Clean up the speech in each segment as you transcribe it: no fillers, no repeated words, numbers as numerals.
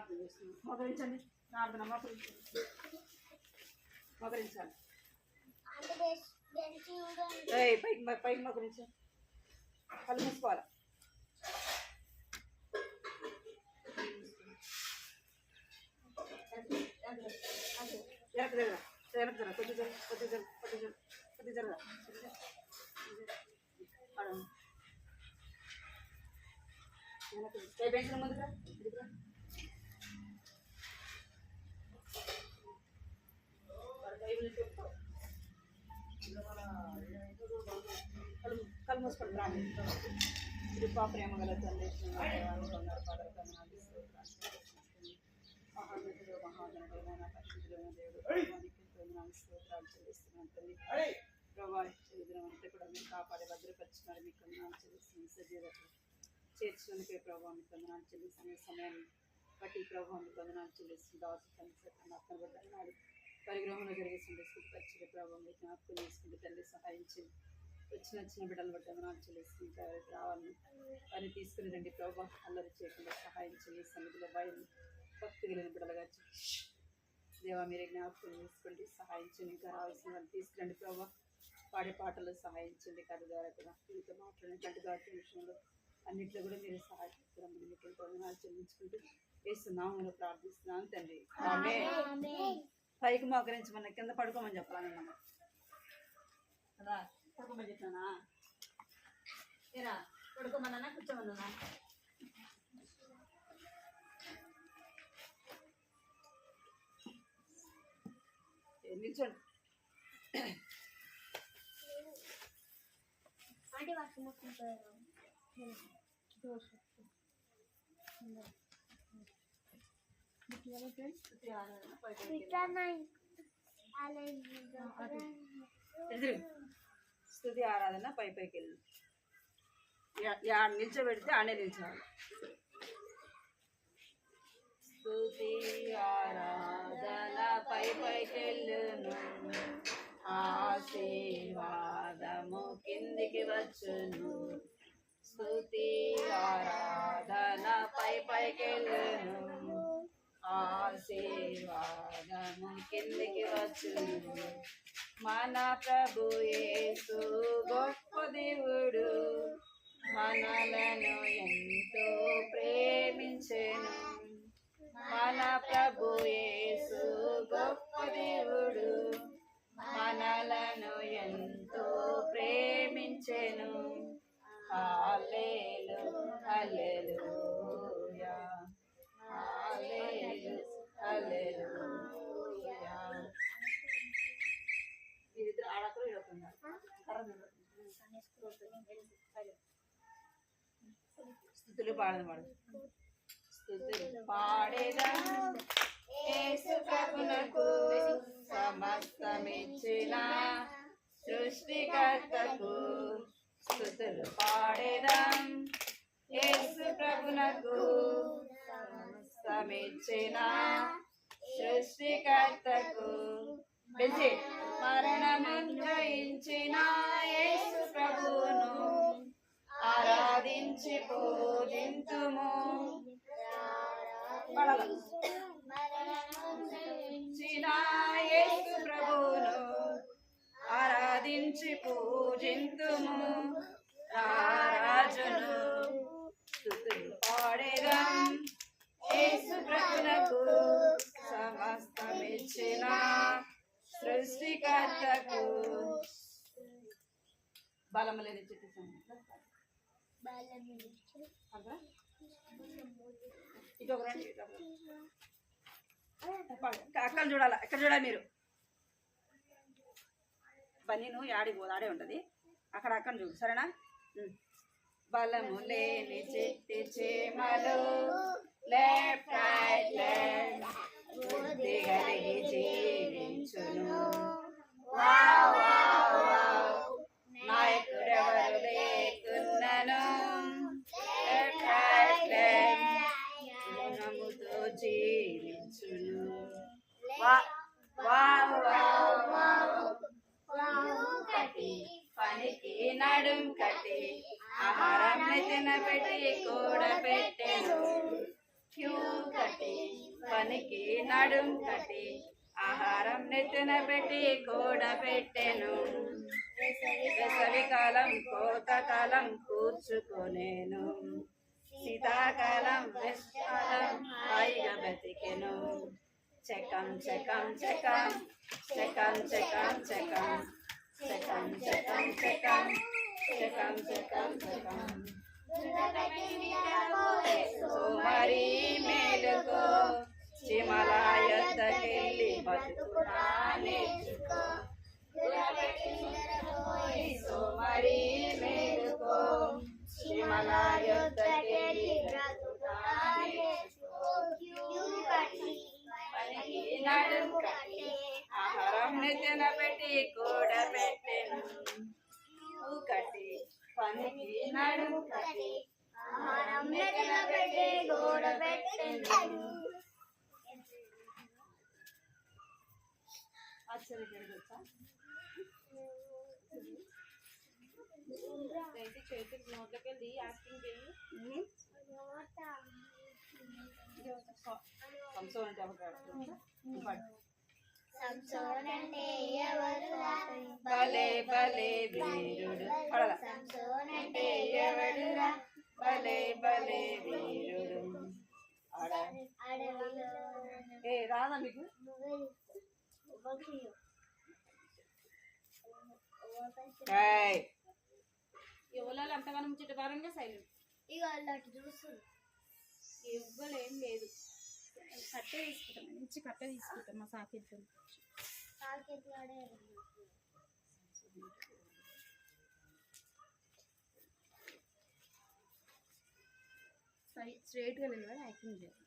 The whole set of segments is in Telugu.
ప్రార్థన చేస్తున్నాం. మోకరించండి. ప్రార్థన మోకరించాలి. పైకి మోకరించండి. కళ్ళు మూసుకోవాలి. కొద్ది జరగ పెంచిన ముందుగా కళ్ళు మూసుకోండి. రాండి. కృపా ప్రేమ గల తండ్రి మహానటుడు మహాగణుడైన పరిశుద్ధులైన దేవుడు స్తోత్రాలు చెల్లిస్తున్నాను తండ్రి. ప్రభా దినం అంతా కూడా మీరు కాపాడి భద్రపరిచినారు. మీకు వందనాలు చెల్లిస్తున్నాను. సజీవతలు చేర్చుకునికే ప్రభావ మీకు వందనాలు చెల్లిస్తున్న సమయాన్ని బట్టి ప్రభావ మీకు వందనాలు చెల్లిస్తుంది. దావతనాడు పరిగ్రహంలో జరిగేసింది సుఖపరిచిన ప్రభావం మీకు జ్ఞాపకం చేసుకుంటే తల్లి సహాయించింది. వచ్చిన బిడ్డలు బట్టి వందనాలు చెల్లిస్తుంది. ఇంకా రావాలని వారిని తీసుకుని రండి ప్రభావ. అల్లరి చేయకుండా సహాయం చేయి. సన్నిధిలో భయం భక్తి కలిగిన బిడ్డలుగా దేవా మీరే జ్ఞాపకం చేసుకోండి. సహాయించండి. ఇంకా రావాల్సిన వాళ్ళు తీసుకురండి ప్రభావ. పాడే పాటలు సహాయించండి. కథ ద్వారా కూడా మీతో మాట్లాడిన కంటి దాటి విషయంలో అన్నింటిలో కూడా మీరు సహాయపడతారని మీకు ఎంతో వందనాలు చెల్లించుకుంటూ వేస్తున్నాము ప్రార్థిస్తున్నాను తండ్రి. పైకి మోకరించమన్నా కింద పడుకోమని చెప్పాలన్నా కదా. పడుకోమని చెప్పానా? ఏరా పడుకోమన్నా కూర్చోమన్నా? నిల్చోండి. స్తుతి ఆరాధన పైకి వెళ్ళి నిల్చోబెడితే ఆడే నిల్చోవాలి. స్తుతి ఆరాధన పైకి వెళ్ళును. ఆశీర్వాదము కిందికి వచ్చును. స్తుతి ఆరాధన పైకి వెళ్ళును. ఆశీర్వాదము కిందికి వచ్చును. మన ప్రభు యేసు గొప్ప దేవుడు. మనలను ఎంతో ప్రేమించెను. మన ప్రభు యేసు గొప్ప దేవుడు. మనలను ఎంతో ప్రేమించెను. హల్లెలూయా హల్లెలూయా హల్లెలూయా. ఇది ఆడకరు ఇడకుండా స్తుతులు పాడదు. స్తుతులు పాడేదా యేసు ప్రభునకు. సమస్తమిచ్చిన సృష్టికర్తకు స్తుతులు పాడేదాం. యేసు ప్రభునకు సమస్తమిచ్చిన సృష్టికర్తకు. మరణమును జయించిన యేసు ప్రభువును ఆరాధించి పూజింతుము. యేసు ప్రభువును ఆరాధించి పూజింతుము. రాజును స్తుతులు పాడేదాం. యేసు ప్రభువునకు సమస్తమిచ్చిన సృష్టికర్తకు. బలము లేని చెట్టు ఇటు ఒక రండి. అక్కడ చూడాలా? ఎక్కడ చూడాలి మీరు? బన్నీను యాడికి పోదు, ఆడే ఉంటుంది. అక్కడ అక్కడ చూడు సరేనా? బలము లేని చెట్టు చేమలు లెఫ్ట్ రైట్ లెఫ్ట్ బుద్ధి కలిగి జీవించును. నాయకుడెవరు లేకున్నను లెఫ్ట్ రైట్ లెఫ్ట్ గుణముతో జీవించును. పనికి నడుం కట్టి ఆహారం తినబెట్టి కూడబెట్టెను. క్యూ కట్టి పనికి నడుం కట్టి ఆహారం నెత్తిన పెట్టి కూడబెట్టెను. వేసవికాలం కోతకాలం కూర్చుకొనేను, శీతాకాలం వేసవికాలం హాయిగా బతికెను. చెకం చెకం చెకం చెకం చెకం చెకం చెకం చెకం చెకం చెకం చెకం చెకం. సోమరి మేలుకో, చిమల యొద్దకెళ్ళి బతుకునా నేర్చుకో. సోమరి మేలుకో, చిమల యొద్దకెళ్ళి బతుకునా నేర్చుకో. పనికి నడుం కట్టి ఆహారం నెత్తిన పెట్టి కూడబెట్టెను. కట్టి పనికి నడుం కట్టి ఆహారం నెత్తిన పెట్టి కూడబెట్టెను. చేతులు నోట్లోకి వెళ్ళి యాక్టింగ్ చేయి. సంసోనంటే ఎవరురా భలే భలే వీరుడు. సంసోనంటే ఎవరురా భలే భలే వీరుడు. ఏ రాదా మీకు? ఎవరు అంతగానం చిట్టకారంగా సైలెంట్. ఇక అటు చూస్తుంది. ఇవ్వలేం లేదు. కట్టే తీసుకుంటాం, మంచి కట్టే తీసుకుంటాం మా సాకెట్. స్ట్రైట్గా నిలబడి యాక్టింగ్ చేయాలి.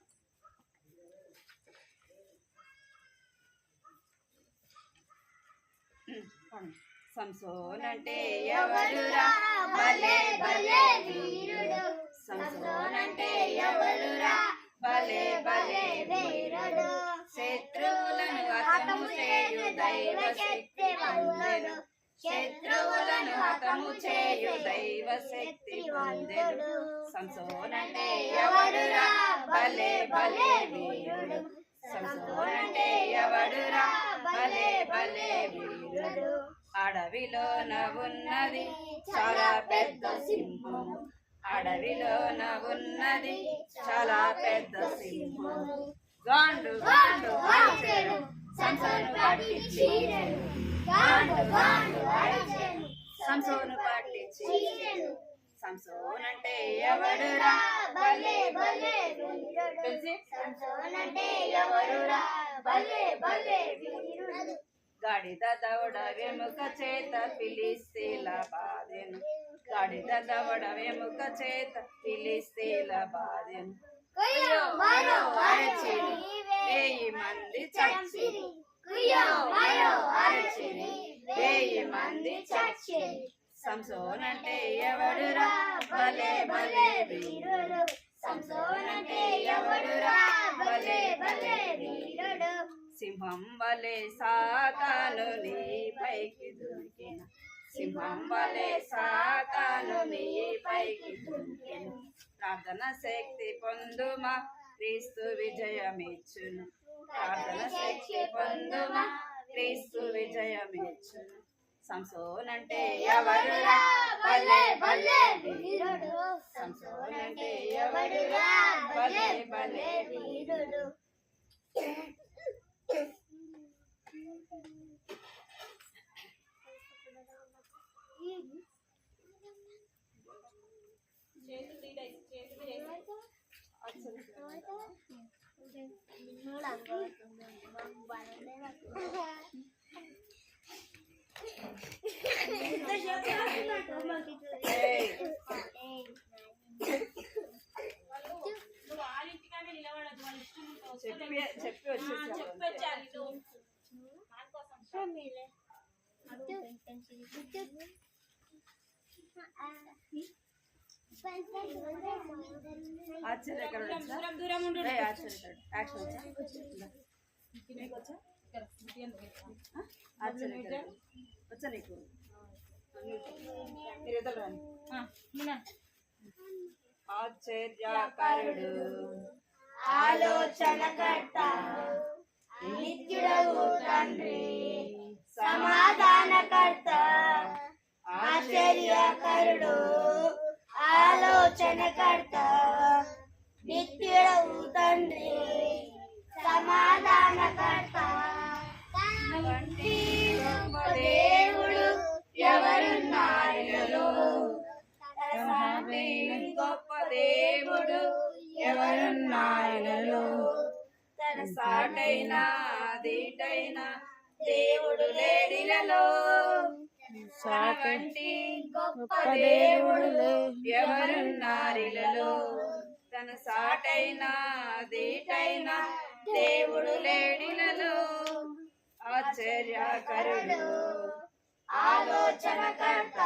సంసోన్ అంటే ఎవరురా భలే భలే వీరుడు. సంసోన్ అంటే ఎవరురా భలే భలే వీరుడు. శత్రువులను హతము చేయు దైవ శక్తి పొందెను. శత్రువులను హతము చేయు దైవ శక్తి పొందెను. సంసోన్ అంటే ఎవరురా భలే భలే వీరుడు. సంసోన్ అంటే ఎవరురా భలే భలే వీరుడు. అడవిలోన ఉన్నది చాలా పెద్ద సింహము. అడవిలోన ఉన్నది చాలా పెద్ద సింహము. గాండు గాండు అరిచెను, సంసోను పట్టి చీరెను. గాండు గాండు అరిచెను, సంసోను పట్టి చీరెను. సంసోన్ అంటే ఎవరురా భలే భలే వీరుడు. సంసోన్ అంటే ఎవరురా భలే భలే వీరుడు. గాడిద దవడ వెముక చేత ఫిలిస్తీన్ల బాధెను. గాడిద దవడ వెముక చేత ఫిలిస్తీన్ల బాధెను. కుయ్యో మరో అరచిరి, 1000 మంది చచ్చిరి. కుయ్యో మరో అరచిరి, 1000 మంది చచ్చిరి. సంసోన్ అంటే ఎవడురా భలే భలే వీరుడు. సంసోన్ అంటే ఎవడురా భలే భలే వీరుడు. సింహం వలె సాతాను నీ పైకి దురికెన. సింహం వలె సాతాను నీ పైకి దురికెన. ప్రార్థన శక్తి పొందుమా, క్రీస్తు విజయమిచ్చును. ప్రార్థన శక్తి పొందుమా, క్రీస్తు విజయమిచ్చును. సంసోన్ అంటే ఎవరురా భలే భలే వీరుడు. సంసోన్ అంటే ఎవరురా భలే భలే వీరుడు. చెప్పి వచ్చేసాలి. దూరం ఉండు. వచ్చా నీకు మీరు ఎదురు రండి. ఆశ్చర్యకరుడు ఆలోచనకర్త నిత్యుడవు తండ్రి సమాధానకర్త ఆశ్చర్యకరుడు ఆలోచనకర్త నిత్యుడవు తండ్రి సమాధానకర్త వంటి గొప్ప దేవుడు ఎవరున్నారిలో గొప్ప దేవుడు ఎవరున్నారిలో తన సాటైన దీటైన దేవుడు లేడిలలో సాటి గొప్ప దేవుడు ఎవరున్నారిలలో తన సాటైన దీటైన దేవుడు లేడిలలో ఆశ్చర్యకరుడు ఆలోచనకర్త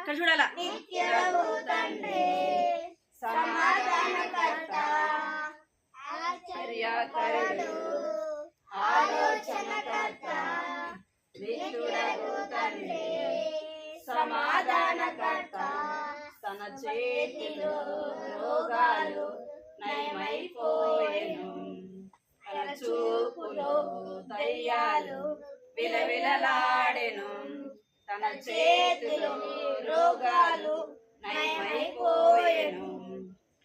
చూడాల నిత్యుడవు తండ్రి సమాధానకర్త ఆశ్చర్యకరుడు ఆలోచనకర్త నిత్యుడవు తండ్రి సమాధానకర్త తన చేతిలో రోగాలు నయమైపోయెను తన చూపులో దయ్యాలు విలవిలలాడెను తన చేతిలో రోగాలు నయమైపోయెను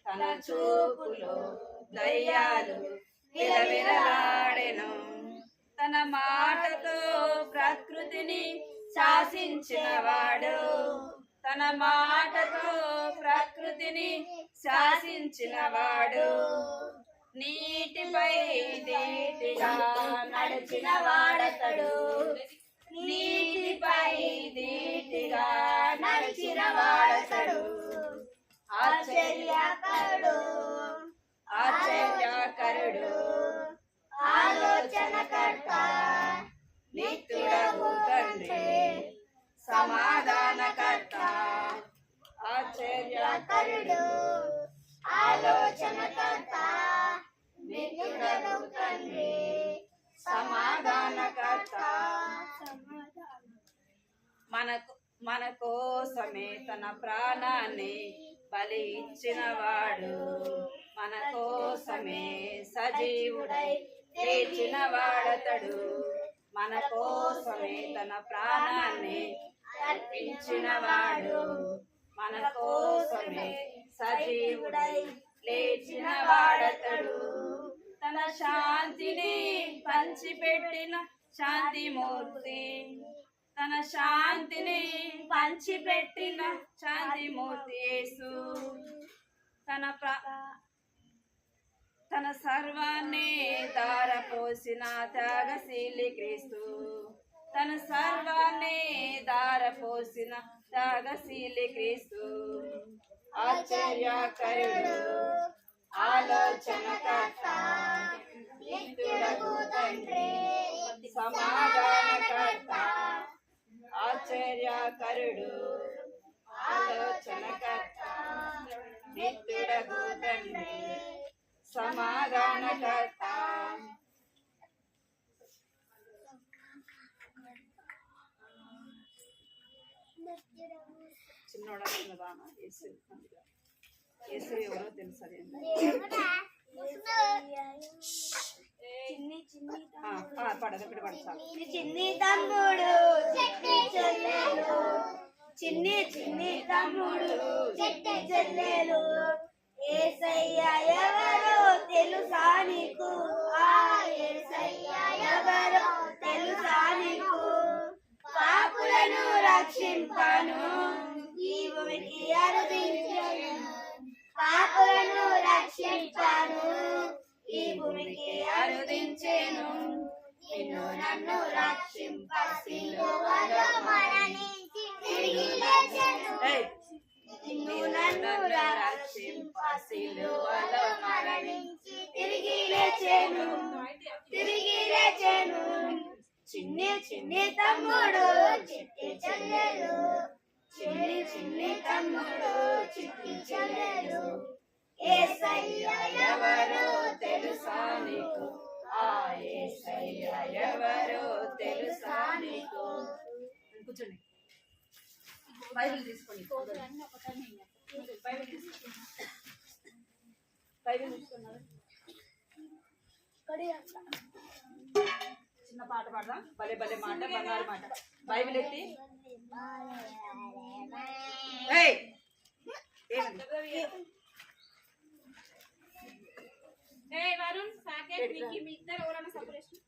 తన చూపులో దయ్యాలు విలవిలలాడెను తన మాటతో ప్రకృతిని శాసించినవాడు తన మాటతో ప్రకృతిని శాసించినవాడు నీటిపై నీటిగా నడిచిన వాడతడు నీటిపై నీటిగా నడిచిన వాడతడు ఆశ్చర్యకరుడు ఆశ్చర్యకరుడు ఆలోచనకర్త నిత్యుడవు తండ్రి సమాధానకర్త ఆశ్చర్యకరుడు ఆలోచనకర్త నిత్యుడవు తండ్రి సమాధానకర్త మన కోసమే తన ప్రాణాన్ని బలి ఇచ్చినవాడు మన కోసమే సజీవుడై లేచిన వాడతడు మన కోసమే తన ప్రాణాన్ని అర్పించినవాడు మన కోసమే సజీవుడై లేచిన వాడతడు తన శాంతిని పంచిపెట్టిన శాంతిమూర్తి తన శాంతిని పంచిపెట్టిన శాంతిమూర్తి యేసు తన సర్వాన్ని దారపోసిన త్యాగశీలి క్రీస్తు తన సర్వాన్ని దారపోసిన త్యాగశీలి క్రీస్తు ఆశ్చర్యకరుడు ఆలోచనకర్త నిత్యుడవు తండ్రి సమాధానకర్త ఆశ్చర్యకరుడు ఆలోచనకర్త నిత్యుడవు తండ్రి సమాధానకర్త చిన్నోడా చిన్నదానా యేసు యేసు ఎవరో తెలుసా చిన్ని తమ్ముడు చెల్లెలు చిన్ని తమ్ముడు చెల్లెలు యేసయ్య ఎవరో తెలుసా నీకు ఆ యేసయ్య ఎవరో తెలుసా నీకు పాపులను రక్షింపను ఈ భూమికి అరుదించెను పాపులను రక్షింపను ఈ భూమికి అరుదించెను నిన్ను నన్ను రక్షింప సిలువలో మరణించి తిరిగి లేచెను నిన్ను నన్ను రక్షింప సిలువలో మరణించి తిరిగి లేచెను చిన్ని తమ్ముడు చిట్టి చెల్లెలు చిన్ని తమ్ముడు చిట్టి చెల్లెలు యేసయ్య ఎవరో తెలుసా నీకు ఆ యేసయ్య ఎవరో తెలుసా నీకు కూర్చోండి బైబిల్ తీసుకోండి బైబిల్ తీసుకున్నారు చిన్న పాట పాడదాం. భలే భలే మాట బంగారు మాట. బైబిల్ ఎత్తి ఏయ్ వరుణ్ సాకేత్ విక్కీ మీ ఇద్దరు ఎవరైనా సపరేషన్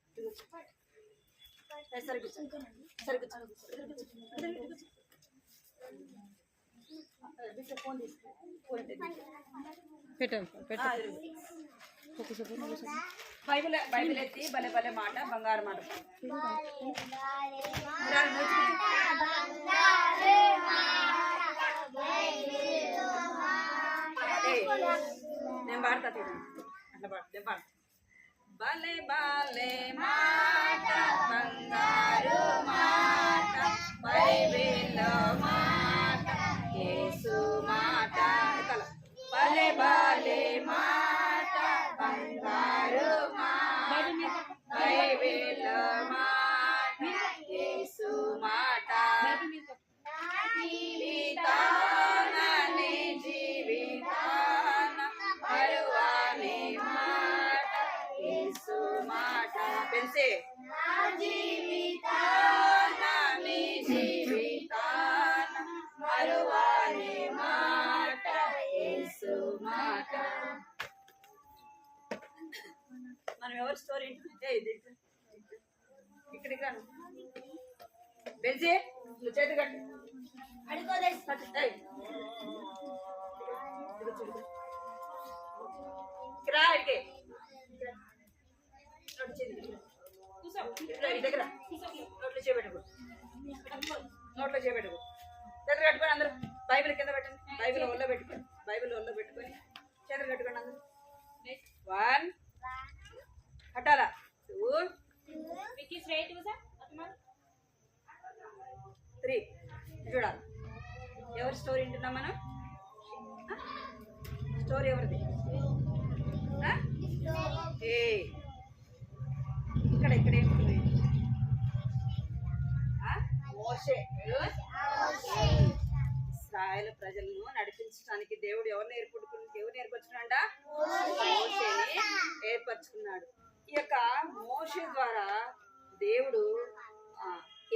బైబిల్ ఎత్తి భలే భలే మాట బంగారు మాట. నేను పాడతా చూడండి. అట్లా పాడు. నేను పాడతా. భలే భలే మాట బంగారు మాట బైబిల్ మాట యేసు మాట. భలే భలే మాట బంగారు మాట బైబిల్ మాట యేసు మాట. జీవితాన నీ జీవితాన మరువని మాట యేసు మాట. పెంచే జీవితాన నీ జీవితాన మరువని మాట యేసు మాట. మనం ఎవరి స్టోరీ ఇక్కడికి రాను. పెంచే నువ్వు చేతి కట్టు. రా ఇడికే దగ్గర నోట్లో చేపెట్టుకో. నోట్లో చేపెట్టుకో. చేతులు కట్టుకొని అందరూ బైబిల్ కింద పెట్టండి. బైబిల్ ఒళ్ళో పెట్టుకొని చేతులు కట్టుకోండి అందరూ. 1 కట్టాలా. 2 విక్కీ స్ట్రైట్ సార్ 3 చూడాలి. ఎవరి స్టోరీ వింటున్నాం మనం? స్టోరీ ఎవరిది? ఇక్కడ ఇక్కడ ఏముంది? మోషే. ఇశ్రాయేలు ప్రజలను నడిపించడానికి దేవుడు ఎవరు ఏర్పరచుకున్నాడ? మోషేని ఏర్పరచుకున్నాడు. ఈ యొక్క మోషే ద్వారా దేవుడు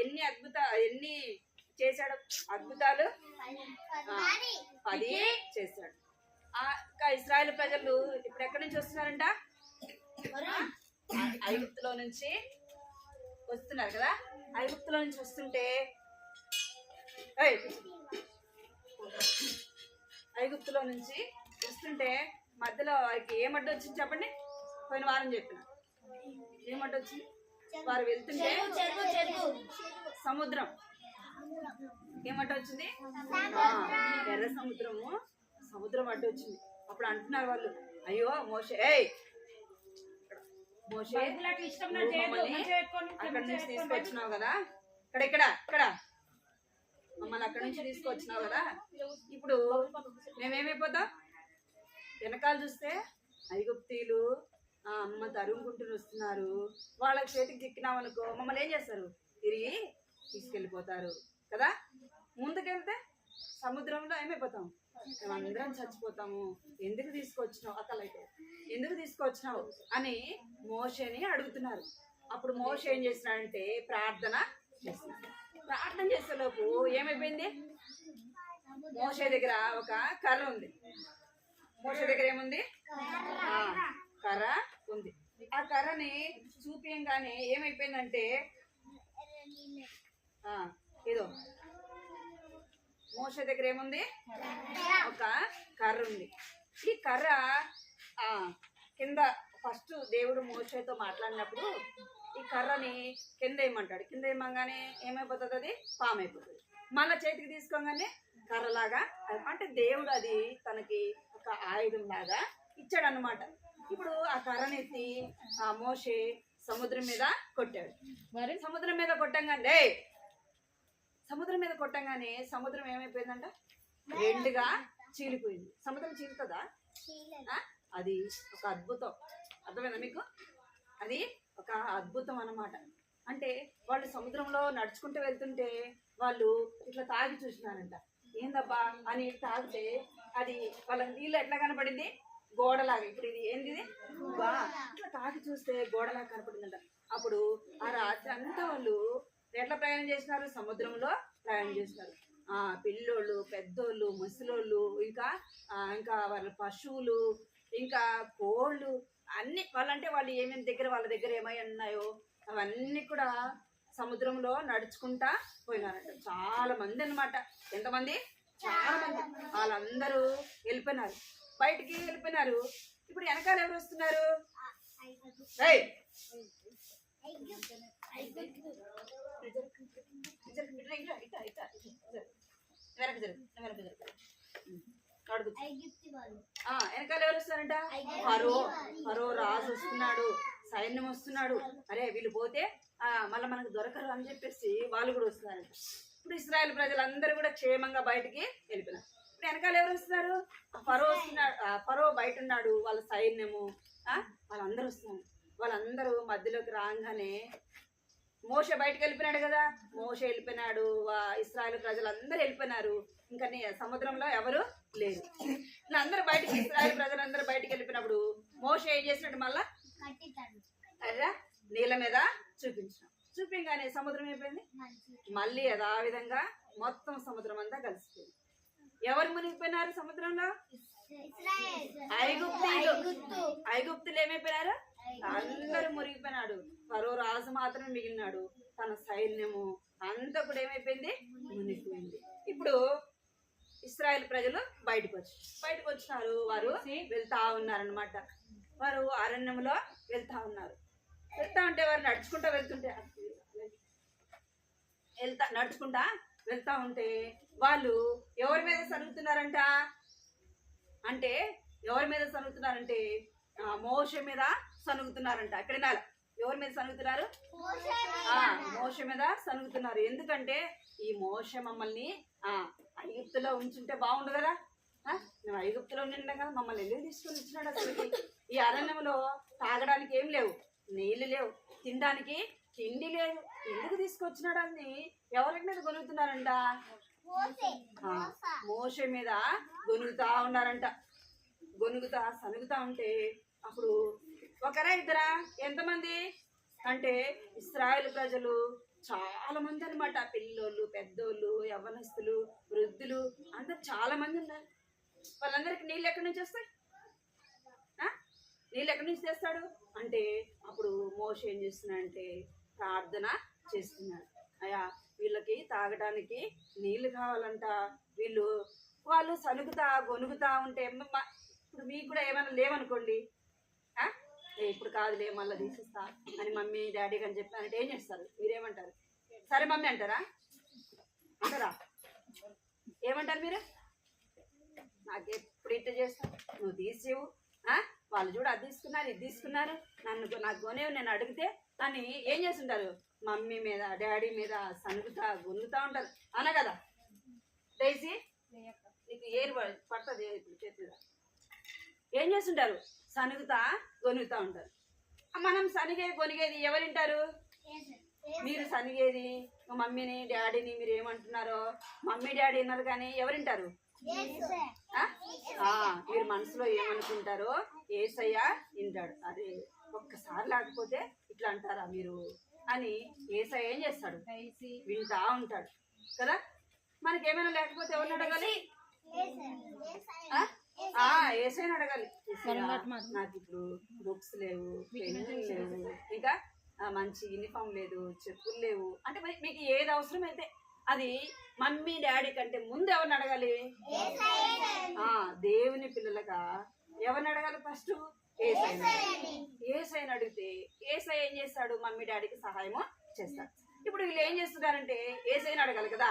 ఎన్ని చేశాడు? అద్భుతాలు 10 చేశాడు. ఇశ్రాయేలు ప్రజలు ఇప్పుడు ఎక్కడి నుంచి వస్తున్నారంట? ఐగుప్తులో నుంచి వస్తున్నారు కదా. ఐగుప్తులో నుంచి వస్తుంటే మధ్యలో వారికి ఏమడ్డు వచ్చింది చెప్పండి? పోయిన వారం చెప్పిన ఏమడ్డు వచ్చింది? వారు వెళ్తుంటే సముద్రం ఏమడ్డు వచ్చింది? ఎర్ర సముద్రం అడ్డు వచ్చింది. అప్పుడు అంటున్నారు వాళ్ళు, అయ్యో మోషే అక్కడి నుంచి తీసుకొచ్చినావు కదా, ఇక్కడ మమ్మల్ని అక్కడి నుంచి తీసుకొచ్చినావు కదా, ఇప్పుడు మేమేమైపోతాం? వెనకాల చూస్తే ఐగుప్తీయులు అమ్మ తరుముకుంటూ వస్తున్నారు. వాళ్ళ చేతికి చిక్కినామనుకో మమ్మల్ని ఏం చేస్తారు? తిరిగి తీసుకెళ్ళిపోతారు కదా. ముందుకెళ్తే సముద్రంలో ఏమైపోతాం? మేమందరం చచ్చిపోతాము. ఎందుకు తీసుకొచ్చినావు? అక్కలైతే ఎందుకు తీసుకొచ్చినావు అని మోషేని అడుగుతున్నారు. అప్పుడు మోషే ఏం చేస్తున్నాడంటే ప్రార్థన చేసేలోపు ఏమైపోయింది? మోషే దగ్గర ఒక కర్ర ఉంది. మోషే దగ్గర ఏముంది? కర్ర ఉంది. ఆ కర్రని చూపించగానే ఏమైపోయిందంటే ఏదో మోషే దగ్గర ఏముంది? ఒక కర్ర ఉంది. ఈ కర్ర కింద ఫస్ట్ దేవుడు మోషేతో మాట్లాడినప్పుడు ఈ కర్రని కింద ఏమంటాడు? కింద ఏమంగానే ఏమైపోతుంది? అది పాము అయిపోతుంది. మళ్ళీ చేతికి తీసుకోగానే కర్రలాగా, అంటే దేవుడు అది తనకి ఒక ఆయుధం లాగా ఇచ్చాడు అన్నమాట. ఇప్పుడు ఆ కర్రని ఎత్తి ఆ మోషే సముద్రం మీద కొట్టాడు. మరి సముద్రం మీద కొట్టంగానే సముద్రం ఏమైపోయిందంట? రెండుగా చీలిపోయింది. సముద్రం చీలుతుందా? అది ఒక అద్భుతం. అర్థమైందా మీకు? అది ఒక అద్భుతం అన్నమాట. అంటే వాళ్ళు సముద్రంలో నడుచుకుంటూ వెళ్తుంటే వాళ్ళు ఇట్లా తాగి చూసినారంట. ఏందబ్బా అని తాగితే అది వాళ్ళ నీళ్ళు ఎట్లా కనపడింది? గోడలాగా. ఇప్పుడు ఇది ఏంది, ఇది ఇట్లా తాకి చూస్తే గోడలాగా కనపడిందంట. అప్పుడు ఆ రాత్రి అంతా వాళ్ళు ఎట్లా ప్రయాణం చేసినారు, సముద్రంలో ప్రయాణం చేసినారు. పిల్లోళ్ళు, పెద్దోళ్ళు, ముసలోళ్ళు, ఇంకా వాళ్ళ పశువులు, ఇంకా కోళ్ళు, అన్ని వాళ్ళంటే వాళ్ళు ఏమేమి దగ్గర వాళ్ళ దగ్గర ఏమై ఉన్నాయో అవన్నీ కూడా సముద్రంలో నడుచుకుంటా పోయినారంట. చాలా మంది అన్నమాట. ఎంతమంది? చాలా మంది. వాళ్ళందరూ వెళ్ళిపోయినారు, బయటికి వెళ్ళిపోయినారు. ఇప్పుడు వెనకాల ఎవరు వస్తున్నారు? వెనకాల ఎవరు వస్తారంట? ఫరో రాజు వస్తున్నాడు, సైన్యం వస్తున్నాడు. అరే వీళ్ళు పోతే మళ్ళీ మనకు దొరకరు అని చెప్పేసి వాళ్ళు కూడా వస్తున్నారంట. ఇప్పుడు ఇశ్రాయేల్ ప్రజలందరూ కూడా క్షేమంగా బయటికి వెళ్ళిపోయినారు. ఇప్పుడు వెనకాల ఎవరు వస్తున్నారు? ఫరో వస్తున్నాడు, ఫరో బయట ఉన్నాడు, వాళ్ళ సైన్యము, వాళ్ళందరూ వస్తున్నారు. వాళ్ళందరూ మధ్యలోకి రాగానే మోషే బయటకు వెళ్ళిపోయినాడు కదా, మోషే వెళ్ళిపోయినాడు, ఇశ్రాయేల్ ప్రజలందరూ వెళ్ళిపోయినారు. ఇంకా సముద్రంలో ఎవరు లేరు. అందరూ బయటికి, ఇశ్రాయేల్ ప్రజలందరూ బయటికి వెళ్ళిపోయినప్పుడు మోషే ఏం చేసినట్టు మళ్ళా అలా నీళ్ళ మీద చూపించగానే సముద్రం అయిపోయింది. మళ్ళీ యథావిధంగా మొత్తం సముద్రం అంతా కలిసిపోయింది. ఎవరు మునిగిపోయినారు సముద్రంలో? ఐగుప్తులు ఏమైపోయినారు? అందరూ మునిగిపోయినాడు. ఫరో రాజు మాత్రం మిగిలినాడు, తన సైన్యము అంతా కూడా ఏమైపోయింది, మునిగిపోయింది. ఇప్పుడు ఇశ్రాయేల్ ప్రజలు బయటకు వచ్చినారు. వారు వెళ్తా ఉన్నారనమాట. వారు అరణ్యంలో వెళ్తా ఉన్నారు. వెళ్తా ఉంటే వారు నడుచుకుంటా వెళ్తా ఉంటే వాళ్ళు ఎవరి మీద సనుగుతున్నారంట అంటే మోషే మీద సనుగుతున్నారంట. ఇక్కడ ఎవరి మీద సనుగుతున్నారు? మోషే మీద సనుగుతున్నారు. ఎందుకంటే ఈ మోషే మమ్మల్ని ఐగుప్తులో ఉంచుంటే బాగుండు కదా, మేము ఐగుప్తులో ఉండగా మమ్మల్ని ఎందుకు తీసుకొని వచ్చినాడు? అసలు ఈ అరణ్యంలో తాగడానికి ఏం లేవు, నీళ్లు లేవు, తినడానికి తిండి లేదు, ఎందుకు తీసుకొచ్చినాడు అని ఎవరి మీద గొనుగుతున్నారంట? మోషే మీద గొనుగుతా ఉన్నారంట. సనుగుతా ఉంటే అప్పుడు ఒకరా ఇద్దరా, ఎంతమంది అంటే ఇశ్రాయేలు ప్రజలు చాలా మంది అనమాట. పిల్లోళ్ళు, పెద్దోళ్ళు, యవ్వనస్తులు, వృద్ధులు అందరు చాలా మంది ఉన్నారు. వాళ్ళందరికి నీళ్ళు ఎక్కడి నుంచి వస్తాయి? నీళ్ళు ఎక్కడి నుంచి తెస్తాడు అంటే అప్పుడు మోషే ఏం చేస్తున్నాడంటే ప్రార్థన చేస్తున్నాడు. అయ్యా వీళ్ళకి తాగడానికి నీళ్లు కావాలంట. వాళ్ళు సనుగుతా గొనుగుతా ఉంటే ఇప్పుడు మీకు కూడా ఏమైనా లేవనుకోండి, ఇప్పుడు కాదులే మళ్ళీ తీసిస్తా అని మమ్మీ డాడీ అని చెప్పారంటే ఏం చేస్తారు? మీరేమంటారు? సరే మమ్మీ అంటారా? ఏమంటారు మీరు? నాకు ఎప్పుడు ఇట్ట చేస్తావు, నువ్వు తీసేవు, వాళ్ళు చూడు అది తీసుకున్నారు ఇది తీసుకున్నారు, నాకు కొనేవు నేను అడిగితే అని ఏం చేస్తుంటారు? మమ్మీ మీద డాడీ మీద సనుగుతా గొనుగుతా ఉంటారు అనా కదా. డైసీ నీకు ఏరు పడుతుంది చేతి మీద. ఏం చేస్తుంటారు? సనుగుతా గొనుగుతా ఉంటారు. మనం గొనిగేది ఎవరింటారు? మీరు సనిగేది మమ్మీని డాడీని మీరు ఏమంటున్నారో మమ్మీ డాడీ అన్నారు, కానీ ఎవరింటారు? మీరు మనసులో ఏమనుకుంటారో యేసయ్య వింటాడు. అది ఒక్కసారి లేకపోతే ఇట్లా అంటారా మీరు అని యేసయ్య ఏం చేస్తాడు? వింటా ఉంటాడు కదా. మనకేమైనా లేకపోతే ఎవరిని అడగాలి? యేసయ్యని అడగాలి. నాకు ఇప్పుడు బుక్స్ లేవు, పెన్నులు లేవు, ఇంకా మంచి యూనిఫామ్ లేదు, చెప్పులు లేవు అంటే మీకు ఏది అవసరం అయితే అది మమ్మీ డాడీ కంటే ముందు ఎవరిని అడగాలి? దేవుని పిల్లలుగా ఎవరిని అడగాలి? ఫస్ట్ యేసయ్యని అడిగితే యేసయ్య ఏం చేస్తాడు? మమ్మీ డాడీకి సహాయము చేస్తాడు. ఇప్పుడు వీళ్ళు ఏం చేస్తున్నారంటే యేసయ్యని అడగాలి కదా.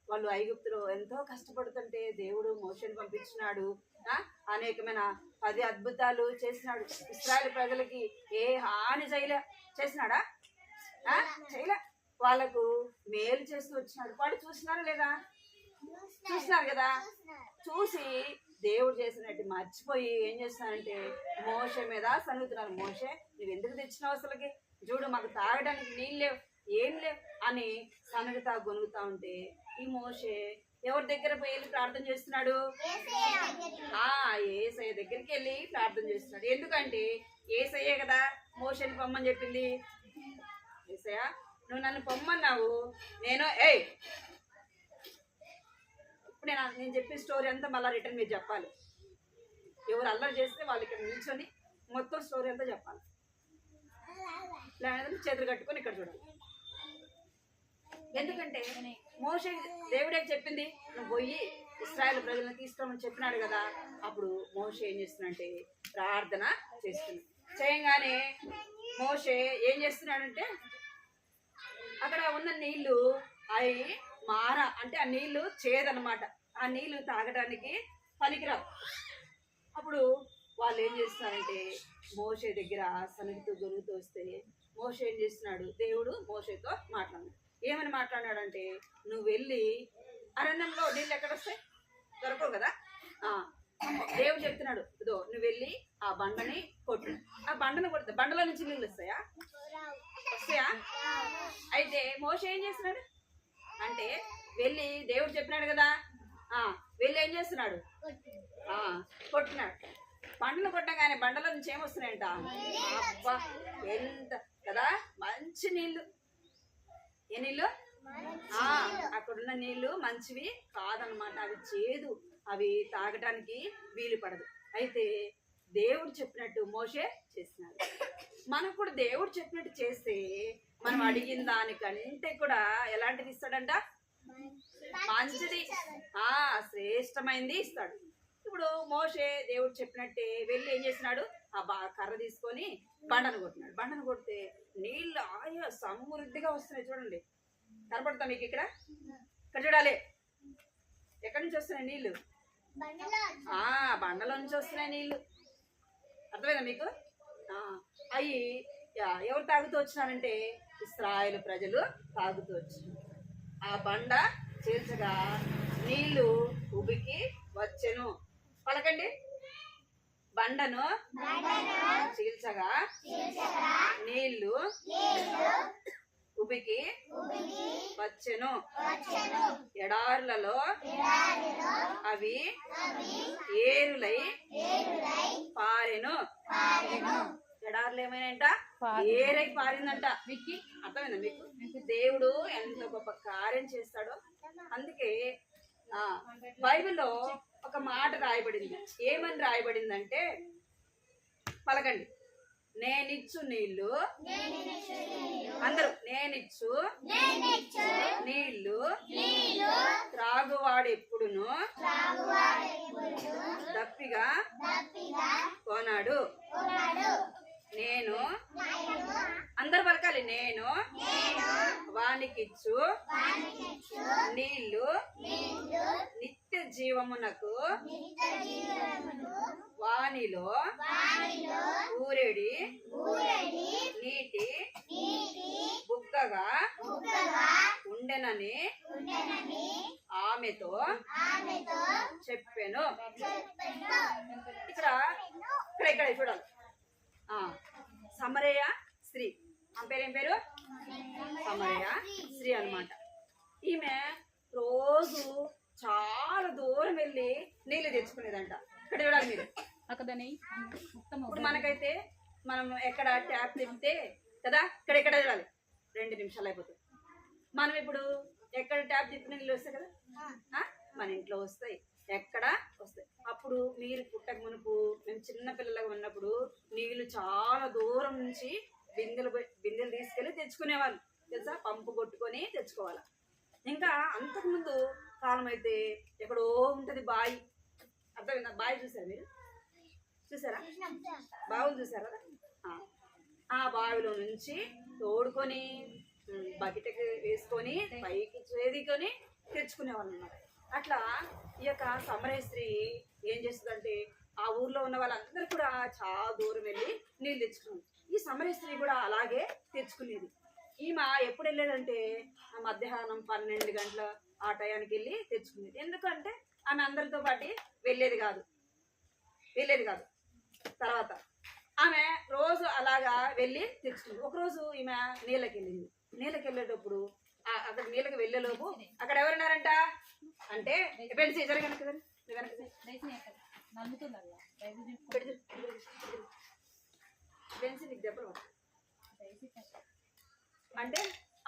వాళ్ళు ఐగుప్తులో ఎంతో కష్టపడుతుంటే దేవుడు మోషేని పంపించినాడు, అనేకమైన 10 అద్భుతాలు చేసినాడు. ఇశ్రాయేలు ప్రజలకి ఏ హాని చేసినాడా? చేయలే. వాళ్ళకు మేలు చేస్తూ వచ్చినాడు. వాళ్ళు చూసినారా లేదా? చూసినారు కదా. చూసి దేవుడు చేసినట్టు మర్చిపోయి ఏం చేస్తున్నారంటే మోషే మీద సనుగుతున్నారు. మోషే నువ్వు ఎందుకు తెచ్చినావు అసలుకి? చూడు మాకు తాగడానికి నీళ్ళు లేవు, ఏం లేవు అని సనుగుతా గొనుగుతా ఉంటే ఈ మోషే ఎవరి దగ్గర పోయి ప్రార్థన చేస్తున్నాడు? యేసయ్య దగ్గరికి వెళ్ళి ప్రార్థన చేస్తున్నాడు. ఎందుకంటే యేసయ్యే కదా మోషేని పొమ్మని చెప్పింది. యేసయ్య నువ్వు నన్ను పొమ్మన్నావు, నేను ఇప్పుడు నేను చెప్పిన స్టోరీ అంతా మళ్ళీ రిటర్న్ మీరు చెప్పాలి. ఎవరు అల్లరి చేస్తే వాళ్ళు ఇక్కడ నిల్చొని మొత్తం స్టోరీ అంతా చెప్పాలి. లేదంటే చేతులు కట్టుకొని ఇక్కడ చూడాలి. ఎందుకంటే మోషే దేవుడే చెప్పింది నువ్వు పోయి ఇశ్రాయేలు ప్రజలను తీసుకురామని చెప్పినాడు కదా. అప్పుడు మోషే ఏం చేస్తున్నాడంటే ప్రార్థన చేస్తున్నాడు. చేయంగానే మోషే ఏం చేస్తున్నాడంటే అక్కడ ఉన్న నీళ్లు అవి అంటే ఆ నీళ్లు చేదనమాట. ఆ నీళ్లు తాగడానికి పనికిరావు. అప్పుడు వాళ్ళు ఏం చేస్తున్నారంటే మోషే దగ్గర సన్నిధితో గొలుగుతూ వస్తే మోషే ఏం చేస్తున్నాడు, దేవుడు మోషేతో మాట్లాడాడు. ఏమని మాట్లాడాడంటే నువ్వు వెళ్ళి అరణ్యంలో నీళ్ళు ఎక్కడ వస్తాయి, దొరకవు కదా. దేవుడు చెప్తున్నాడు ఇదో నువ్వు వెళ్ళి ఆ బండని కొట్టు. ఆ బండను కొడితే బండలో నుంచి నీళ్ళు వస్తాయా? అయితే మోషే ఏం చేస్తున్నాడు అంటే వెళ్ళి దేవుడు చెప్పినాడు కదా, వెళ్ళి ఏం చేస్తున్నాడు కొట్టినాడు. బండను కొట్టగానే బండలో నుంచి ఏమొస్తున్నాయంట, అబ్బా ఎంత కదా మంచి నీళ్ళు. ఏ నీళ్ళు? అక్కడున్న నీళ్లు మంచివి కాదనమాట, అవి చేదు, అవి తాగటానికి వీలు పడదు. అయితే దేవుడు చెప్పినట్టు మోషే చేసినాడు. మనకు కూడా దేవుడు చెప్పినట్టు చేస్తే మనం అడిగిన దానికంటే కూడా ఎలాంటిది ఇస్తాడంట, మంచిది శ్రేష్టమైంది ఇస్తాడు. ఇప్పుడు మోషే దేవుడు చెప్పినట్టే వెళ్ళి ఏం చేసినాడు, ఆ కర్ర తీసుకొని బండను కొట్టినాడు. బండను కొడితే నీళ్ళు ఆయా సమృద్ధిగా వస్తున్నాయి. చూడండి, కనపడతా మీకు ఇక్కడ చూడాలి. ఎక్కడి నుంచి వస్తున్నాయి నీళ్లు? బండలో నుంచి వస్తున్నాయి నీళ్లు. అర్థమైందా మీకు? అవి ఎవరు తాగుతూ వచ్చినారంటే ఇశ్రాయేలు ప్రజలు తాగుతూ వచ్చినారు. ఆ బండ చీల్చగా నీళ్లు ఉబికి వచ్చెను. పలకండి, బండను చీల్చగా నీళ్లు ఉబికి వచ్చెను. ఎడారులలో అవి ఏరులై పారెను. ఎడారులు ఏమైనాయంట, ఏరై పారిందంట. అర్థమైందా మీకు? దేవుడు ఎంత గొప్ప కార్యం చేస్తాడో. అందుకే బైబిల్లో ఒక మాట రాయబడింది. ఏమని రాయబడిందంటే పలకండి, నేనిచ్చు నీళ్లు, అందరూ నేనిచ్చు నీళ్లు త్రాగువాడు ఎప్పుడును దప్పిగా కొనాడు. నేను అందరు పలకాలి, నేను వానికిచ్చు నీళ్లు నిత్య జీవమునకు వానిలో ఊరెడి నీటి బుగ్గగా ఉండెనని ఆమెతో చెప్పాను. ఇక్కడ చూడాలి. సమరయ స్త్రీ, ఆమె పేరు ఏం పేరు? సమరయ స్త్రీ అన్నమాట. ఈమె రోజు చాలా దూరం వెళ్ళి నీళ్ళు తెచ్చుకునేదంట. ఇక్కడ చూడాలి మీరు. ఇప్పుడు మనకైతే మనం ఎక్కడ ట్యాప్ తిప్పితే కదా, ఇక్కడ చూడాలి 2 నిమిషాలు అయిపోతుంది. మనం ఇప్పుడు ఎక్కడ ట్యాప్ తిప్పిన నీళ్ళు వస్తాయి కదా, మన ఇంట్లో వస్తాయి, ఎక్కడ వస్తాయి. అప్పుడు మీరు పుట్టక మునుపు మేము చిన్న పిల్లలుగా ఉన్నప్పుడు నీళ్లు చాలా దూరం నుంచి బిందెలు తీసుకెళ్ళి తెచ్చుకునేవాళ్ళు తెలుసా, పంపు కొట్టుకొని తెచ్చుకోవాలి. ఇంకా అంతకుముందు కాలం అయితే ఎక్కడో ఉంటుంది బావి. అర్థమైందా? బావి చూసారా మీరు? చూసారా? బావులు చూసారా? ఆ బావిలో నుంచి తోడుకొని బకెట్కి వేసుకొని పైకి చేదుకొని తెచ్చుకునేవాళ్ళు అన్నమాట. అట్లా ఈ యొక్క సమరయ స్త్రీ ఏం చేస్తుందంటే ఆ ఊర్లో ఉన్న వాళ్ళందరూ కూడా చాలా దూరం వెళ్ళి నీళ్ళు తెచ్చుకున్నారు. ఈ సమరయ స్త్రీ కూడా అలాగే తెచ్చుకునేది. ఈమె ఎప్పుడు వెళ్ళేదంటే మధ్యాహ్నం 12 గంటల ఆ టయానికి వెళ్ళి తెచ్చుకునేది. ఎందుకంటే ఆమె అందరితో పాటు వెళ్ళేది కాదు. తర్వాత ఆమె రోజు అలాగా వెళ్ళి తెచ్చుకుంది. ఒకరోజు ఈమె నీళ్ళకి వెళ్ళేటప్పుడు అక్కడ నీళ్ళకి వెళ్ళేలోపు అక్కడ ఎవరున్నారంట అంటే నమ్ముతుంది అలా బైబిల్ చెప్పుకో. బెన్సీ నీకు దెబ్బలు పడతాయి. అంటే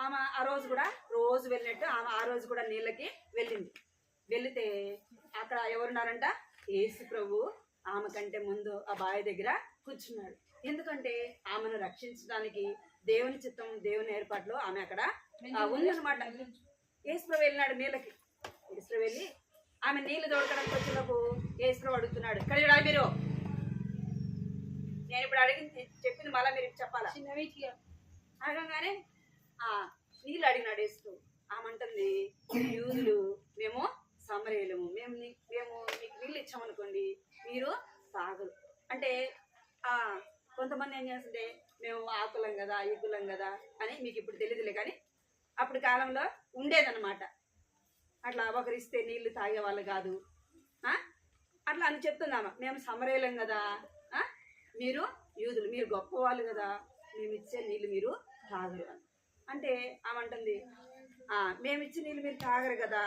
ఆమె ఆ రోజు కూడా రోజు వెళ్ళినట్టు ఆమె ఆ రోజు కూడా నీళ్ళకి వెళ్ళింది. వెళితే అక్కడ ఎవరున్నారంట? యేసు ప్రభు ఆమె కంటే ముందు ఆ బావి దగ్గర కూర్చున్నాడు. ఎందుకంటే ఆమెను రక్షించడానికి దేవుని చిత్తం, దేవుని ఏర్పాట్లో ఆమె అక్కడ ఉందన్నమాట. యేసు ప్రభు వెళ్ళినాడు నీళ్ళకి. యేసు ప్రభు వెళ్ళి ఆమె నీళ్లు తోడకడానికి వచ్చినప్పుడు యేసు ప్రభు అడుగుతున్నాడు, ఇక్కడ చూడాలి మీరు, నేను ఇప్పుడు అడిగింది చెప్పింది మళ్ళీ మీరు చెప్పాలా? అడగంగానే నీళ్ళు అడిగినాడు యేసు. ఆమంటుంది, యూదులు మేము సమరయులము, మేము మీకు నీళ్ళు ఇచ్చామనుకోండి మీరు తాగరు. అంటే కొంతమంది ఏం చేస్తుంటే మేము ఆ కులం కదా ఈ కులం కదా అని మీకు ఇప్పుడు తెలియదులే, కానీ అప్పుడు కాలంలో ఉండేదన్నమాట. అట్లా ఒకరిస్తే నీళ్లు తాగేవాళ్ళు కాదు అట్లా అని చెప్తున్నామా. మేము సమరయులం కదా, మీరు యూదులు, మీరు గొప్పవాళ్ళు కదా, మేము ఇచ్చే నీళ్ళు మీరు తాగరు అంటే ఆమంటుంది, మేము ఇచ్చే నీళ్ళు మీరు తాగరు కదా.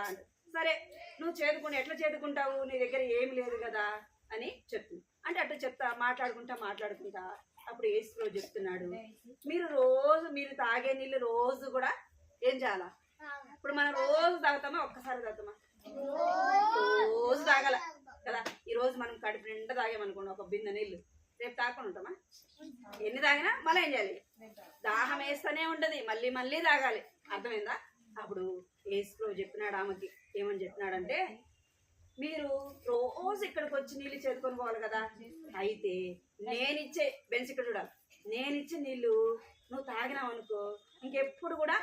సరే నువ్వు చేదుకుని ఎట్లా చేదుకుంటావు, నీ దగ్గర ఏమి లేదు కదా అని చెప్తుంది. అంటే అట్లా చెప్తా మాట్లాడుకుంటా అప్పుడు యేసు రోజు చెప్తున్నాడు, మీరు తాగే నీళ్ళు రోజు కూడా ఏం చేయాలా? ఇప్పుడు మనం రోజు తాగుతామా? ఒక్కసారి తాగుతామా? రోజు తాగాల కదా. ఈ రోజు మనం కడుపు నిండా తాగామనుకోండి ఒక బిందె నీళ్ళు, రేపు తాగకుండా ఉంటామా? ఎన్ని తాగినా మళ్ళీ ఏం చేయాలి? దాహం వేస్తూనే ఉంటది, మళ్ళీ తాగాలి. అర్థమైందా? అప్పుడు యేసు ప్రభు చెప్పినాడు ఆమెకి, ఏమని చెప్పినాడంటే, మీరు రోజు ఇక్కడికి వచ్చి నీళ్ళు చేదుకొని పోవాలి కదా, అయితే నేనిచ్చే బెంచ్ ఇక్కడ చూడాలి, నేనిచ్చే నీళ్ళు నువ్వు తాగినావు అనుకో ఇంకెప్పుడు కూడా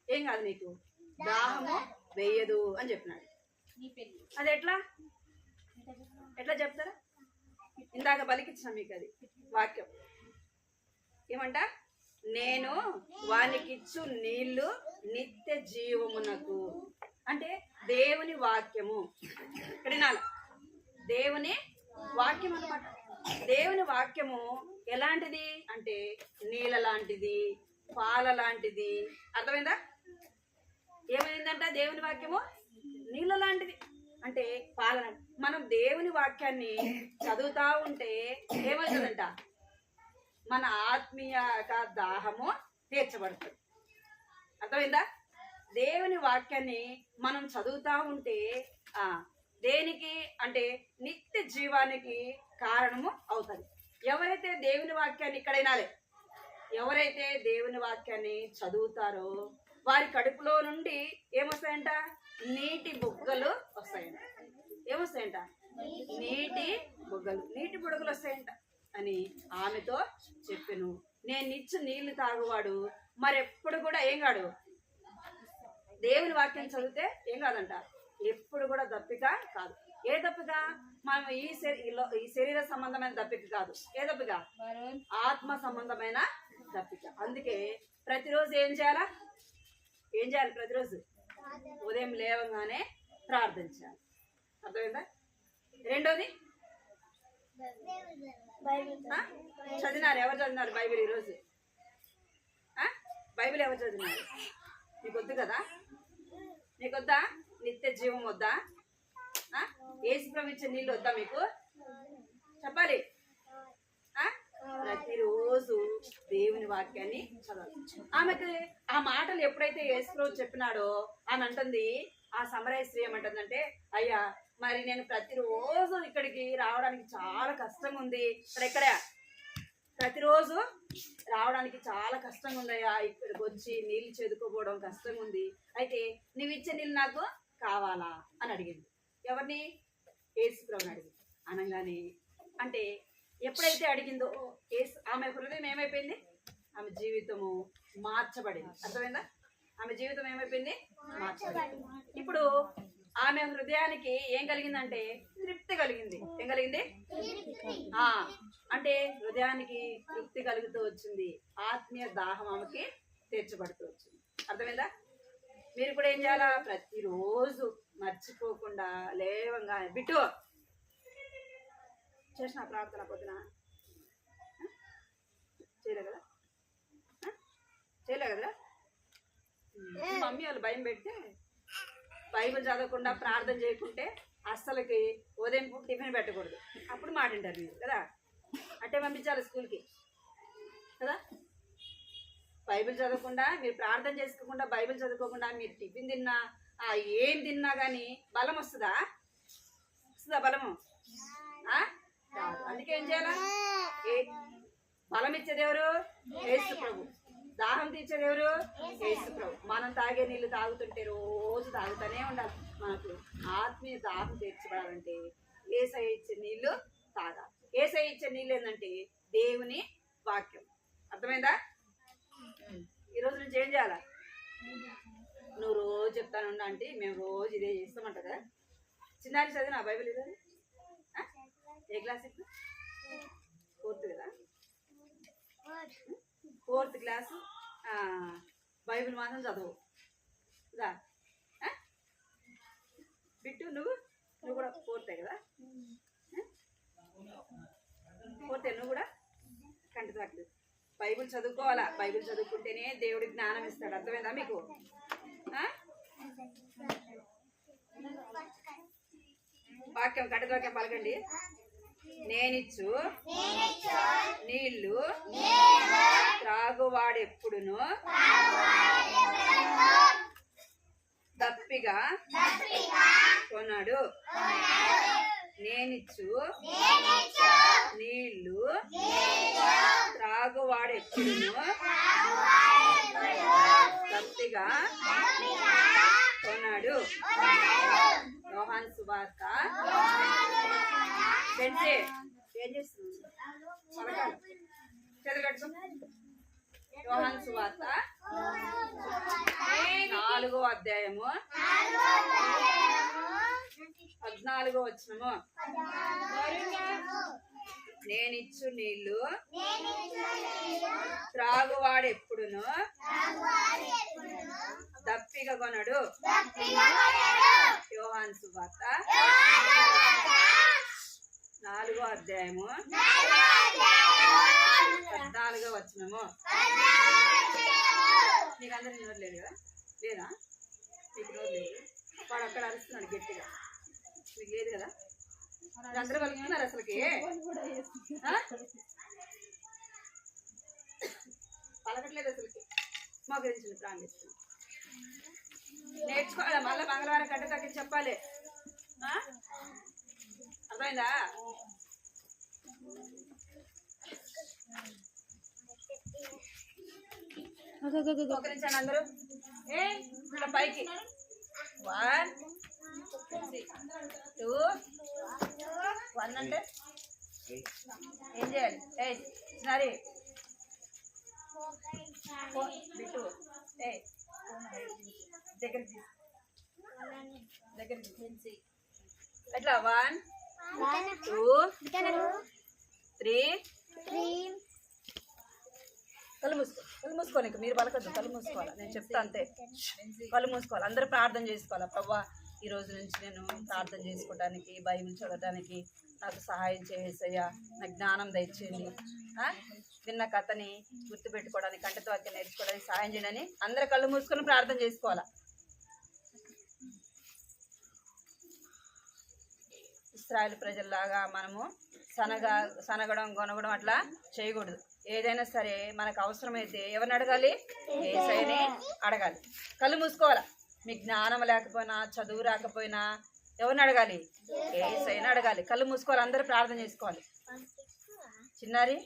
ఏం కాదు, నీకు దాహము వేయదు అని చెప్పినాడు. అది ఎట్లా చెప్తారా? ఇందాక పలికిచ్చిన మీకు అది వాక్యం ఏమంట, నేను వానికిచ్చు నీళ్లు నిత్య జీవమునకు. అంటే దేవుని వాక్యము ఇక్కడ వినాల, దేవుని వాక్యం అన్నమాట. దేవుని వాక్యము ఎలాంటిది అంటే నీళ్ళ లాంటిది, పాల లాంటిది. అర్థమైందా? ఏమైందంట? దేవుని వాక్యము నీళ్ళ లాంటిది అంటే పాల లాంటిది. మనం దేవుని వాక్యాన్ని చదువుతా ఉంటే ఏమవుతుందంట? మన ఆత్మీయ దాహము తీర్చబడుతుంది. అర్థమైందా? దేవుని వాక్యాన్ని మనం చదువుతా ఉంటే దేనికి అంటే నిత్య జీవానికి కారణము అవుతుంది. ఎవరైతే దేవుని వాక్యాన్ని ఇక్కడ వినాలి, ఎవరైతే దేవుని వాక్యాన్ని చదువుతారో వారి కడుపులో నుండి ఏమొస్తాయంట? నీటి బుగ్గలు వస్తాయంట. ఏమొస్తాయంట? నీటి బుగ్గలు వస్తాయంట అని ఆమెతో చెప్పాను. నేను ఇచ్చి నీళ్లు తాగువాడు మరెప్పుడు కూడా ఏం కాడు, దేవుని వాక్యం చదివితే ఏం కాదంట, ఎప్పుడు కూడా దప్పిక కాదు. ఏ దప్పిక? మనం ఈ శరీర సంబంధమైన దప్పిక కాదు. ఏ దప్పిక? ఆత్మ సంబంధమైన దప్పిక. అందుకే ప్రతిరోజు ఏం చేయాలి? ప్రతిరోజు ఉదయం లేవగానే ప్రార్థించాలి. అర్థమైందా? రెండోది చదివినారు. ఎవరు చదివినారు బైబిల్ ఈరోజు? బైబిల్ ఎవరు చదివినారు? నీకు వద్దు కదా? నీకొద్దా? నిత్య జీవం వద్దా? యేసు ప్రభు ఇచ్చే నీళ్ళు వద్దా మీకు? చెప్పాలి. ప్రతిరోజు దేవుని వాక్యాన్ని చదవాలి. ఆమెకి ఆ మాటలు ఎప్పుడైతే యేసు ప్రభు చెప్పినాడో ఆమె అంటుంది, ఆ సమరయ స్త్రీ ఏమంటుందంటే, అయ్యా మరి నేను ప్రతిరోజు ఇక్కడికి రావడానికి చాలా కష్టంగా ఉంది. ఇక్కడ ప్రతిరోజు రావడానికి చాలా కష్టంగా ఉందయ్యా, ఇక్కడికి వచ్చి నీళ్ళు చేదుకోపోవడం కష్టంగా ఉంది. అయితే నువ్వు ఇచ్చే నీళ్ళు నాకు కావాలా అని అడిగింది. ఎవరిని? యేసు ప్రభుని అడిగింది. అనగానే అంటే ఎప్పుడైతే అడిగిందో ఆమె హృదయం ఏమైపోయింది? ఆమె జీవితము మార్చబడింది. అర్థమైందా? ఆమె జీవితం ఏమైపోయింది? మార్చబడింది. ఇప్పుడు ఆమె హృదయానికి ఏం కలిగిందంటే తృప్తి కలిగింది. ఏం కలిగింది? అంటే హృదయానికి తృప్తి కలుగుతూ వచ్చింది. ఆత్మీయ దాహం ఆమెకి తీర్చబడుతూ వచ్చింది. అర్థమైందా? మీరు కూడా ఏం చేయాలా? ప్రతిరోజు మర్చిపోకుండా లేవంగా బిట్టు చేసిన ప్రార్థన పొద్దున చేయలే కదా? మమ్మీ వాళ్ళు భయం పెడితే బైబిల్ చదవకుండా ప్రార్థన చేయకుంటే అస్సలకి ఉదయం పూట టిఫిన్ పెట్టకూడదు, అప్పుడు మాట వింటారు మీరు కదా. అట్టే పంపించాలి స్కూల్కి కదా. బైబిల్ చదవకుండా, మీరు ప్రార్థన చేసుకోకుండా, బైబిల్ చదువుకోకుండా మీరు టిఫిన్ తిన్నా ఏం తిన్నా కానీ బలం వస్తుందా? బలము రాదు. అందుకే ఏం చేయాలా? బలం ఇచ్చేది ఎవరు? యేసు ప్రభు. దాహం తీర్చేది ఎవరు? యేసు ప్రభు. మనం తాగే నీళ్ళు తాగుతుంటే రోజు తాగుతూనే ఉండాలి. మనకు ఆత్మీయ దాహం తీర్చబడాలంటే యేసయ్య ఇచ్చే నీళ్లు తాగాలి. యేసయ్య ఇచ్చే నీళ్ళు ఏంటంటే దేవుని వాక్యం. అర్థమైందా? ఈరోజు నుంచి ఏం చేయాలా? నువ్వు రోజు చెప్తానుండా అంటే మేము రోజు ఇదే చేస్తామంట కదా. చిన్నారి చదివినా బైబిల్ ఈరోజు? ఏ క్లాస్ ఇప్పుడు? 4th కదా. 4th క్లాసు బైబిల్ మాత్రం చదువు దా. బిట్టు నువ్వు కూడా 4th కదా. 4th నువ్వు కూడా కంటి తగ్గదు. బైబిల్ చదువుకోవాలా. బైబిల్ చదువుకుంటేనే దేవుడి జ్ఞానం ఇస్తాడు. అర్థమైందా మీకు? వాక్యం కట్టె వాక్యం పలకండి. నేనిచ్చు నీళ్లు త్రాగువాడెప్పుడును దప్పిగా కొనడు. నేనిచ్చు నీళ్లు త్రాగువాడెప్పుడును దప్పిగా కొనడు. యోహాను సువార్త ఏం చేస్తుంది? చదవగట్టు. యోహాను సువార్త 4వ అధ్యాయము 14వ వచనము. నేనిచ్చు నీళ్లు త్రాగువాడెప్పుడును దప్పిగా కొనడు. యోహాను సువార్త 4వ అధ్యాయము 14వ వచనము. నీకు అందరూ నోరు లేదు కదా? లేదా? మీకు నోరు లేదు. వాడు అక్కడ అరుస్తున్నాడు గట్టిగా. మీకు లేదు కదా? అందరూ కలుగుతున్నారు అసలుకి. పలకట్లేదు అసలుకి. మోకరించింది ప్రాణిస్తుంది. నేర్చుకోవాలి. మళ్ళీ మంగళవారం గంట తగ్గించి చెప్పాలి. అర్థమైందా? మోకరించండి అందరూ. ఇక్కడ పైకి 1 2 1 అంటే ఏం చేయాలి? సరే బిట్టు దగ్గర ఎట్లా 1 2 3 కళ్ళు మూసుకోవాలి. మీరు పలకద్దు, కళ్ళు మూసుకోవాలి. నేను చెప్తా అంతే. కళ్ళు మూసుకోవాలి. అందరూ ప్రార్థన చేసుకోవాలి. ప్రభా, ఈ రోజు నుంచి నేను ప్రార్థన చేసుకోవడానికి, బైబిల్ చదవడానికి నాకు సహాయం చేసేయ్యా. నాకు జ్ఞానం దయచేయండి. విన్న కథని గుర్తుపెట్టుకోవడానికి, కంటతో వాక్యం నేర్చుకోవడానికి సహాయం చేయని అందరూ కళ్ళు మూసుకొని ప్రార్థన చేసుకోవాలా. ఇశ్రాయేలు ప్రజల్లాగా మనము సనగడం గొనగడం అట్లా చేయకూడదు. ఏదైనా సరే మనకు అవసరమైతే ఎవరిని అడగాలి? యేసయ్యని అడగాలి. కళ్ళు మూసుకోవాలా. మీకు జ్ఞానం లేకపోయినా, చదువు రాకపోయినా ఎవరిని అడగాలి? యేసయ్యని అడగాలి. కళ్ళు మూసుకోవాలి. అందరూ ప్రార్థన చేసుకోవాలి. చిన్నారి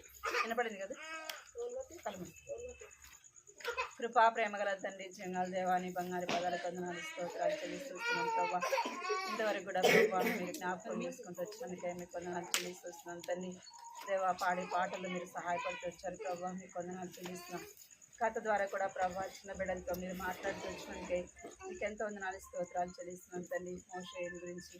వినపడింది కదా? కళ్ళు మూసుకో. కృపా ప్రేమ గల తండ్రి, జంగాల దేవాని బంగారు పదాల కొందనాలు స్తోత్రాలు చెల్లిస్తున్నాం ప్రభా. ఇంతవరకు కూడా ప్రభా మీరు జ్ఞాపకం చేసుకుంటూ వచ్చినందుకే మీకు కొందనాలు చెల్లిస్తున్నాం తండ్రి. దేవా, పాడే పాటలు మీరు సహాయపడుతూ వచ్చారు ప్రభా, మీకు కొందనాలు చెల్లిస్తున్నాం. కథ ద్వారా కూడా ప్రభా చిన్న బిడ్డలతో మీరు మాట్లాడుతూ వచ్చినందుకే మీకు ఎంతో వందనాలు స్తోత్రాలు చెల్లిస్తున్నాం తండ్రి. మోషే గురించి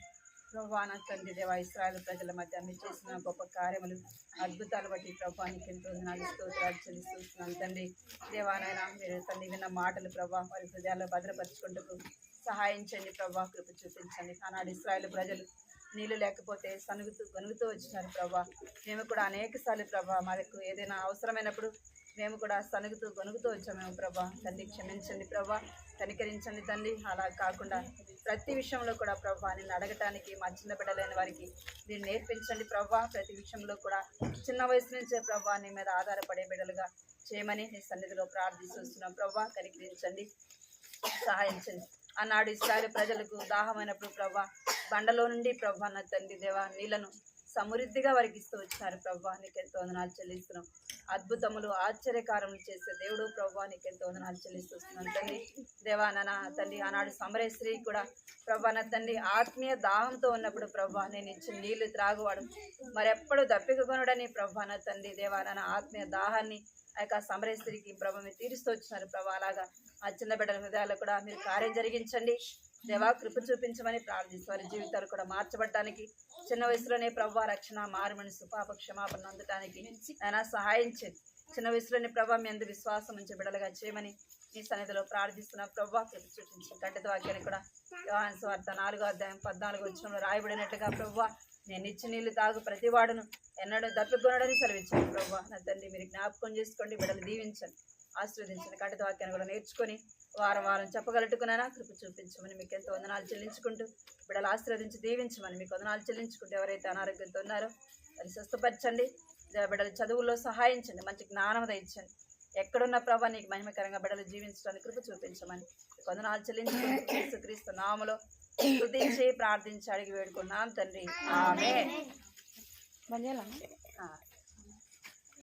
ప్రభా నా తండ్రి దేవా, ఇశ్రాయేలు ప్రజల మధ్య మీరు చేసిన గొప్ప కార్యములు, అద్భుతాలు బట్టి ప్రభా నీకు ఎంతో వందనాలు స్తోత్రాలు చెల్లిస్తున్నాం తండ్రి. దేవానైనా మీరు తండ్రి విన్న మాటలు ప్రభా వారి హృదయాల్లో భద్రపరుచుకుంటూ సహాయించండి ప్రభా, కృప చూపించండి. ఆనాడు ఇశ్రాయేలు ప్రజలు నీళ్ళు లేకపోతే గొనుగుతూ వచ్చినారు ప్రభా. మేము కూడా అనేక సార్లు ప్రభా మనకు ఏదైనా అవసరమైనప్పుడు మేము కూడా సనుగుతూ గొనుగుతూ వచ్చాము ప్రభా. తండ్రి క్షమించండి ప్రభా, కనికరించండి తండ్రి. అలా కాకుండా ప్రతి విషయంలో కూడా ప్రభా నేను అడగటానికి మా చిన్న బిడ్డలైన వారికి మీరు నేర్పించండి ప్రభా. ప్రతి విషయంలో కూడా చిన్న వయసు నుంచే ప్రభా నీ మీద ఆధారపడే బిడ్డలుగా చేయమని నీ సన్నిధిలో ప్రార్థిస్తున్నాం ప్రభా. కనికరించండి, సహాయించండి. ఆనాడు ఇశ్రాయేలు ప్రజలకు దాహమైనప్పుడు ప్రభా బండలో నుండి ప్రభా నా తండ్రి దేవా నీళ్లను సమృద్ధిగా వారికి ఇస్తూ వచ్చినారు ప్రభా. నీకెంతో వందనాలు చెల్లిస్తున్నాం. అద్భుతములు ఆశ్చర్యకారములు చేసే దేవుడు ప్రభా, నీకెంతో వందనాలు చెల్లిస్తున్నాను తండ్రి దేవా. నాన్న తండ్రి ఆనాడు సమరయ స్త్రీ కూడా ప్రభా నా తండ్రి ఆత్మీయ దాహంతో ఉన్నప్పుడు ప్రభా నేను ఇచ్చిన నీళ్లు త్రాగువాడు మరెప్పుడు దప్పిక కొనడని ప్రభా నా తండ్రి దేవా. నాన్న ఆత్మీయ దాహాన్ని ఆ యొక్క సమరయ స్త్రీకి ప్రభా మీరు తీరుస్తూ వచ్చినారు ప్రభా. అలాగా ఆ చిన్న బిడ్డల హృదయాల్లో కూడా మీరు కార్యం జరిగించండి దేవా. కృప చూపించమని ప్రార్థిస్తూ వారి జీవితాలు కూడా మార్చబడటానికి చిన్న వయసులోనే ప్రభా రక్షణ, మారు మనసు, పాప క్షమాపణ అందటానికి ఆయన సహాయించండి. చిన్న వయసులోనే ప్రభా మీ అందు విశ్వాసం ఉంచి బిడ్డలుగా చేయమని మీ సన్నిధిలో ప్రార్థిస్తున్న ప్రభా. కృప చూపించండి. కంటితో వాక్యాన్ని కూడా యోహాను సువార్త 4:14 రాయబడినట్టుగా ప్రభా నేను ఇచ్చిన నీళ్లు తాగు ప్రతివాడును ఎన్నడూ దప్పికొనడని సెలవించండి ప్రభా. నా తండ్రి మీరు జ్ఞాపకం చేసుకోండి, బిడ్డలు దీవించండి, ఆశీర్వదించండి. కంటితో వాక్యాన్ని కూడా నేర్చుకొని వారం వారం చెప్పగలుగుతున్నానా కృప చూపించమని మీకు ఎంతో వందనాలు చెల్లించుకుంటూ బిడ్డలు ఆశీర్వదించి దీవించమని మీకు వందనాలు చెల్లించుకుంటూ ఎవరైతే అనారోగ్యంతో ఉన్నారో వారిని స్వస్థపరచండి. బిడ్డలు చదువుల్లో సహాయించండి, మంచి జ్ఞానం దయచండి. ఎక్కడున్న ప్రభా నీకు మహిమకరంగా బిడ్డలు జీవించడానికి కృప చూపించమని మీకు వందనాలు చెల్లించుకుంటూ యేసుక్రీస్తు నామములో స్తుతించి ప్రార్థించి అడిగి వేడుకున్నాం తండ్రి. ఆమేన్.